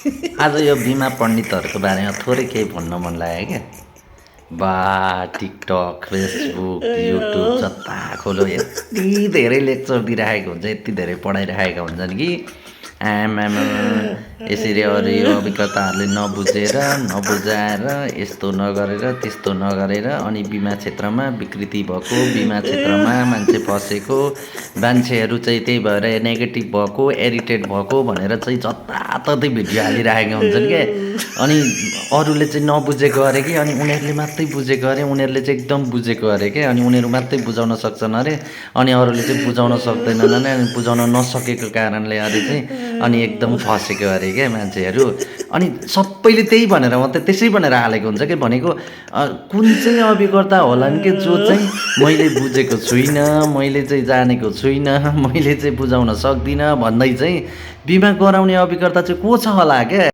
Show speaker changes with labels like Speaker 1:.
Speaker 1: आज यो बिमा पण्डितहरूको बारेमा थोरै केही भन्न मन लाग्यो क्या। बा टिकटक फेसबुक युट्युब जता खोलो यति धेरै लेक्चर दिइराखेको हुन्छ, यति धेरै पढाइराखेका हुन्छन् कि आमामा यसरी अरू यो अभिज्ञताहरूले नबुझाएर यस्तो नगरेर त्यस्तो नगरेर अनि बिमा क्षेत्रमा विकृति भएको, बिमा क्षेत्रमा मान्छे फसेको, मान्छेहरू चाहिँ त्यही भएर नेगेटिभ भएको, इरिटेट भएको भनेर चाहिँ जताततै भिडियो हालिराखेका हुन्छन् क्या। अनि अरूले चाहिँ नबुझेको अरे कि, अनि उनीहरूले मात्रै बुझेको अरे, उनीहरूले चाहिँ एकदम बुझेको अरे क्या। अनि उनीहरू मात्रै बुझाउन सक्छन् अरे, अनि अरूले चाहिँ बुझाउन सक्दैनन् अरे, अनि बुझाउन नसकेको कारणले अरे चाहिँ अनि एकदम फसेको अरे क्या मान्छेहरू। अनि सबैले त्यही भनेर मात्रै त्यसै भनेर हालेको हुन्छ कि, भनेको कुन चाहिँ अभिकर्ता होलान् कि जो चाहिँ मैले बुझेको छुइनँ, मैले चाहिँ जानेको छुइनँ, मैले चाहिँ बुझाउन सक्दिनँ भन्दै चाहिँ बिमा गराउने अभिकर्ता चाहिँ को छ होला क्या।